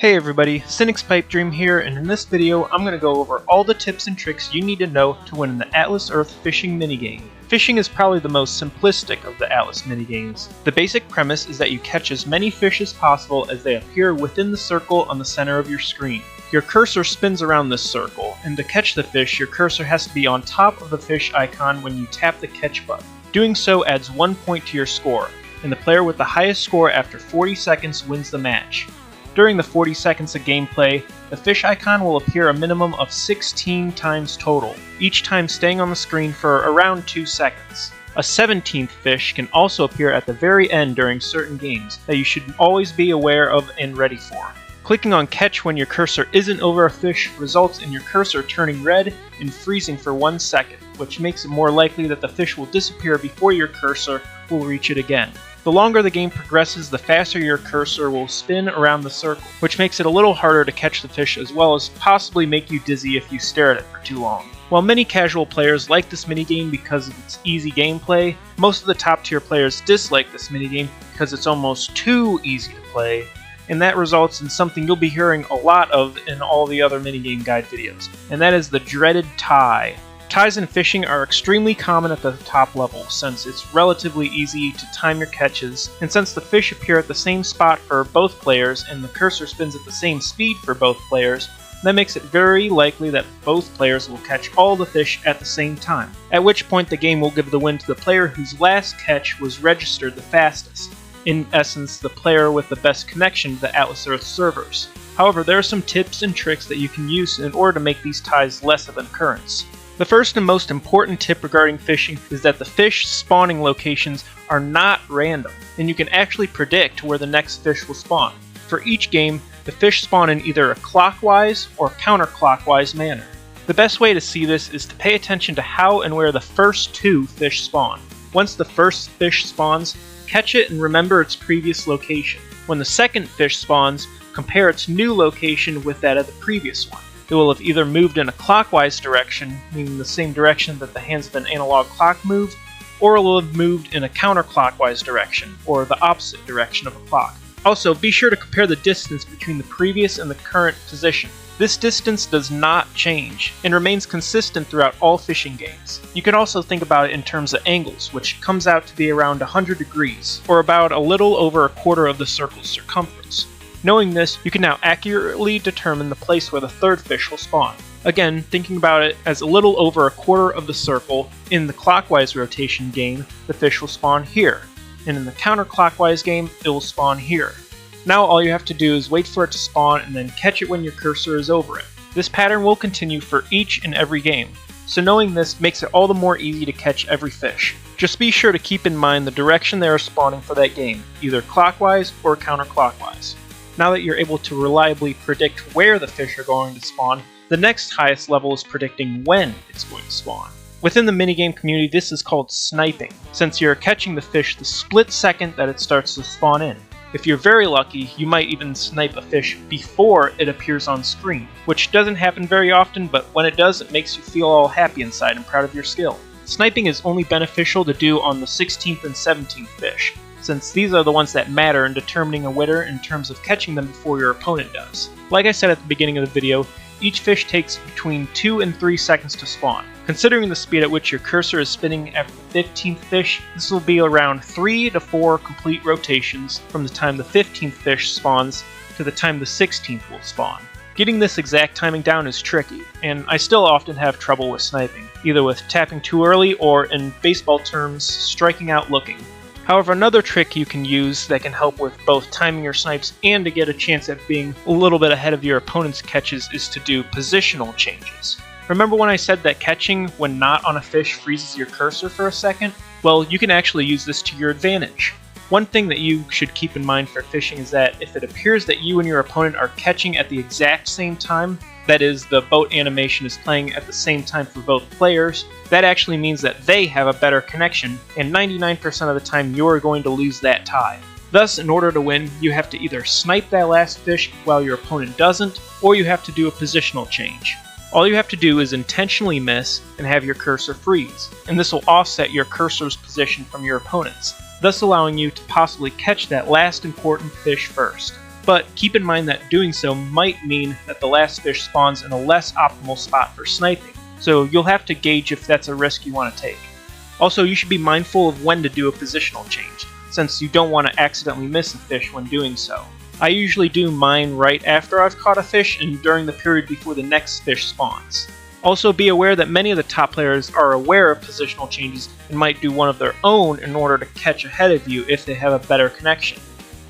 Hey everybody, Cynic's Pipe Dream here, and in this video I'm going to go over all the tips and tricks you need to know to win the Atlas Earth fishing minigame. Fishing is probably the most simplistic of the Atlas minigames. The basic premise is that you catch as many fish as possible as they appear within the circle on the center of your screen. Your cursor spins around this circle, and to catch the fish your cursor has to be on top of the fish icon when you tap the catch button. Doing so adds 1 point to your score, and the player with the highest score after 40 seconds wins the match. During the 40 seconds of gameplay, the fish icon will appear a minimum of 16 times total, each time staying on the screen for around 2 seconds. A 17th fish can also appear at the very end during certain games that you should always be aware of and ready for. Clicking on catch when your cursor isn't over a fish results in your cursor turning red and freezing for 1 second, which makes it more likely that the fish will disappear before your cursor will reach it again. The longer the game progresses, the faster your cursor will spin around the circle, which makes it a little harder to catch the fish as well as possibly make you dizzy if you stare at it for too long. While many casual players like this minigame because of its easy gameplay, most of the top tier players dislike this minigame because it's almost too easy to play, and that results in something you'll be hearing a lot of in all the other minigame guide videos, and that is the dreaded tie. Ties in fishing are extremely common at the top level since it's relatively easy to time your catches, and since the fish appear at the same spot for both players and the cursor spins at the same speed for both players, that makes it very likely that both players will catch all the fish at the same time, at which point the game will give the win to the player whose last catch was registered the fastest, in essence the player with the best connection to the Atlas Earth servers. However, there are some tips and tricks that you can use in order to make these ties less of an occurrence. The first and most important tip regarding fishing is that the fish spawning locations are not random, and you can actually predict where the next fish will spawn. For each game, the fish spawn in either a clockwise or counterclockwise manner. The best way to see this is to pay attention to how and where the first 2 fish spawn. Once the first fish spawns, catch it and remember its previous location. When the second fish spawns, compare its new location with that of the previous one. It will have either moved in a clockwise direction, meaning the same direction that the hands of an analog clock move, or it will have moved in a counterclockwise direction, or the opposite direction of a clock. Also, be sure to compare the distance between the previous and the current position. This distance does not change, and remains consistent throughout all fishing games. You can also think about it in terms of angles, which comes out to be around 100 degrees, or about a little over a quarter of the circle's circumference. Knowing this, you can now accurately determine the place where the third fish will spawn. Again, thinking about it as a little over a quarter of the circle, in the clockwise rotation game, the fish will spawn here, and in the counterclockwise game, it will spawn here. Now all you have to do is wait for it to spawn and then catch it when your cursor is over it. This pattern will continue for each and every game, so knowing this makes it all the more easy to catch every fish. Just be sure to keep in mind the direction they are spawning for that game, either clockwise or counterclockwise. Now that you're able to reliably predict where the fish are going to spawn, the next highest level is predicting when it's going to spawn. Within the minigame community, this is called sniping, since you're catching the fish the split second that it starts to spawn in. If you're very lucky, you might even snipe a fish before it appears on screen, which doesn't happen very often, but when it does, it makes you feel all happy inside and proud of your skill. Sniping is only beneficial to do on the 16th and 17th fish, since these are the ones that matter in determining a winner in terms of catching them before your opponent does. Like I said at the beginning of the video, each fish takes between 2 and 3 seconds to spawn. Considering the speed at which your cursor is spinning after the 15th fish, this will be around 3 to 4 complete rotations from the time the 15th fish spawns to the time the 16th will spawn. Getting this exact timing down is tricky, and I still often have trouble with sniping, either with tapping too early or, in baseball terms, striking out looking. However, another trick you can use that can help with both timing your snipes and to get a chance at being a little bit ahead of your opponent's catches is to do positional changes. Remember when I said that catching when not on a fish freezes your cursor for a second? Well, you can actually use this to your advantage. One thing that you should keep in mind for fishing is that if it appears that you and your opponent are catching at the exact same time, that is, the boat animation is playing at the same time for both players, that actually means that they have a better connection, and 99% of the time you're going to lose that tie. Thus, in order to win, you have to either snipe that last fish while your opponent doesn't, or you have to do a positional change. All you have to do is intentionally miss and have your cursor freeze, and this will offset your cursor's position from your opponent's, thus allowing you to possibly catch that last important fish first. but keep in mind that doing so might mean that the last fish spawns in a less optimal spot for sniping, so you'll have to gauge if that's a risk you want to take. Also, you should be mindful of when to do a positional change, since you don't want to accidentally miss a fish when doing so. I usually do mine right after I've caught a fish and during the period before the next fish spawns. Also, be aware that many of the top players are aware of positional changes and might do one of their own in order to catch ahead of you if they have a better connection.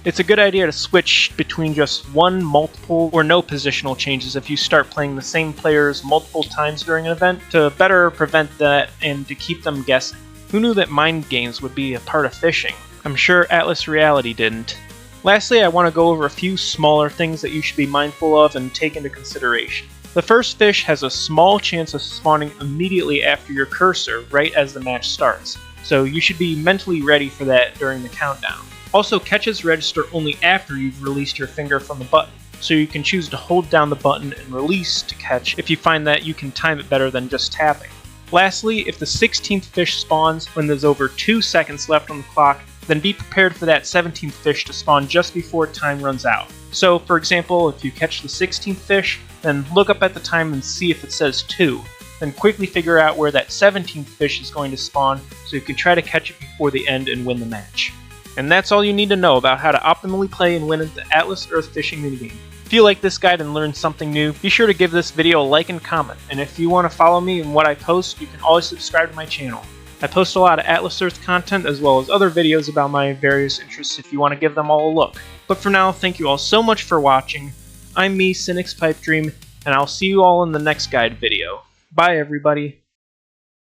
It's a good idea to switch between just one, multiple, or no positional changes if you start playing the same players multiple times during an event to better prevent that and to keep them guessing. Who knew that mind games would be a part of fishing? I'm sure Atlas Reality didn't. Lastly, I want to go over a few smaller things that you should be mindful of and take into consideration. The first fish has a small chance of spawning immediately after your cursor, right as the match starts, so you should be mentally ready for that during the countdown. Also, catches register only after you've released your finger from the button, so you can choose to hold down the button and release to catch if you find that you can time it better than just tapping. Lastly, if the 16th fish spawns when there's over 2 seconds left on the clock, then be prepared for that 17th fish to spawn just before time runs out. So, for example, if you catch the 16th fish, then look up at the time and see if it says 2. Then quickly figure out where that 17th fish is going to spawn so you can try to catch it before the end and win the match. And that's all you need to know about how to optimally play and win at the Atlas Earth Fishing minigame. If you like this guide and learned something new, be sure to give this video a like and comment. And if you want to follow me and what I post, you can always subscribe to my channel. I post a lot of Atlas Earth content as well as other videos about my various interests if you want to give them all a look. But for now, thank you all so much for watching. I'm me, Cynic's Pipe Dream, and I'll see you all in the next guide video. Bye everybody.